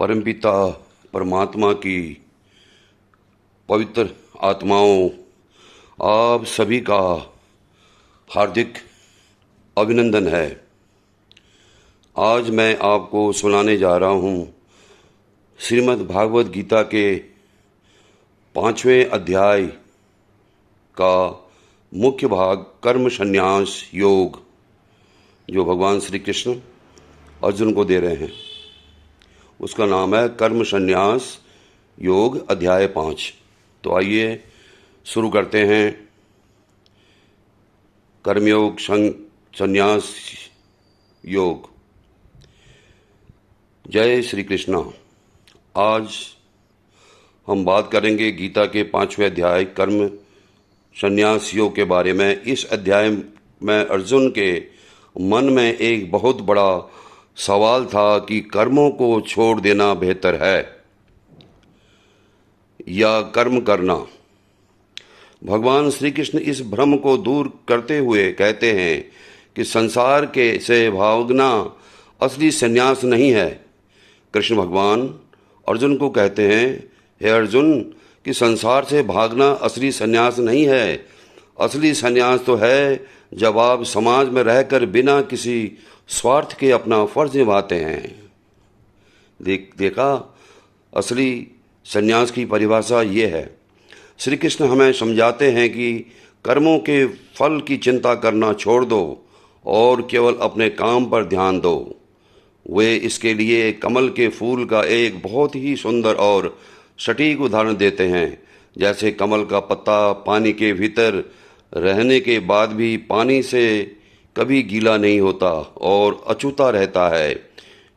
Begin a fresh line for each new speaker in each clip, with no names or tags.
परमपिता परमात्मा की पवित्र आत्माओं, आप सभी का हार्दिक अभिनंदन है। आज मैं आपको सुनाने जा रहा हूँ श्रीमद् भागवत गीता के 5वें अध्याय का मुख्य भाग कर्म संन्यास योग, जो भगवान श्री कृष्ण अर्जुन को दे रहे हैं। उसका नाम है कर्म संन्यास योग अध्याय 5। तो आइए शुरू करते हैं। कर्मयोग संन्यास योग। जय श्री कृष्णा। आज हम बात करेंगे गीता के 5वें अध्याय कर्म संन्यास योग के बारे में। इस अध्याय में अर्जुन के मन में एक बहुत बड़ा सवाल था कि कर्मों को छोड़ देना बेहतर है या कर्म करना। भगवान श्री कृष्ण इस भ्रम को दूर करते हुए कहते हैं कि संसार के से भागना असली संन्यास नहीं है। कृष्ण भगवान अर्जुन को कहते हैं, हे अर्जुन, कि संसार से भागना असली संन्यास नहीं है। असली संन्यास तो है जब आप समाज में रहकर बिना किसी स्वार्थ के अपना फर्ज निभाते हैं। देखा, असली संन्यास की परिभाषा ये है। श्री कृष्ण हमें समझाते हैं कि कर्मों के फल की चिंता करना छोड़ दो और केवल अपने काम पर ध्यान दो। वे इसके लिए कमल के फूल का एक बहुत ही सुंदर और सटीक उदाहरण देते हैं। जैसे कमल का पत्ता पानी के भीतर रहने के बाद भी पानी से कभी गीला नहीं होता और अछूता रहता है,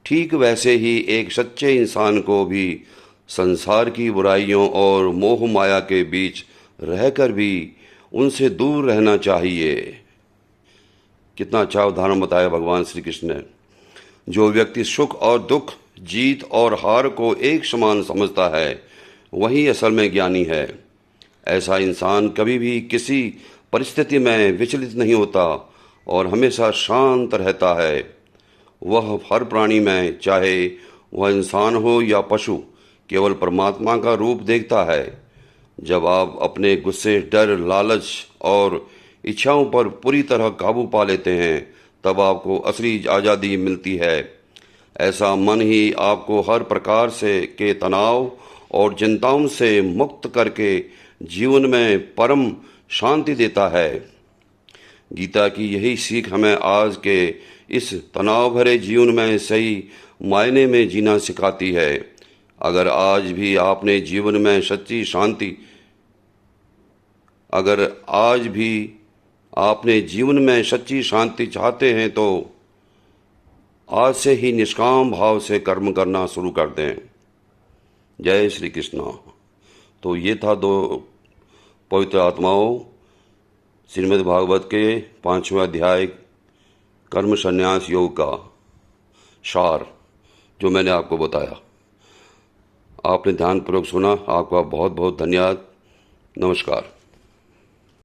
ठीक वैसे ही एक सच्चे इंसान को भी संसार की बुराइयों और मोह माया के बीच रहकर भी उनसे दूर रहना चाहिए। कितना अच्छा उदाहरण बताया भगवान श्री कृष्ण ने। जो व्यक्ति सुख और दुख, जीत और हार को एक समान समझता है, वही असल में ज्ञानी है। ऐसा इंसान कभी भी किसी परिस्थिति में विचलित नहीं होता और हमेशा शांत रहता है। वह हर प्राणी में, चाहे वह इंसान हो या पशु, केवल परमात्मा का रूप देखता है। जब आप अपने गुस्से, डर, लालच और इच्छाओं पर पूरी तरह काबू पा लेते हैं, तब आपको असली आज़ादी मिलती है। ऐसा मन ही आपको हर प्रकार से के तनाव और चिंताओं से मुक्त करके जीवन में परम शांति देता है। गीता की यही सीख हमें आज के इस तनाव भरे जीवन में सही मायने में जीना सिखाती है। अगर आज भी आपने जीवन में सच्ची शांति चाहते हैं तो आज से ही निष्काम भाव से कर्म करना शुरू कर दें। जय श्री कृष्ण। तो ये था दो पवित्र आत्माओं श्रीमद् भागवत के 5वें अध्याय कर्म संन्यास योग का सार, जो मैंने आपको बताया। आपने ध्यानपूर्वक सुना। आपका बहुत बहुत धन्यवाद। नमस्कार।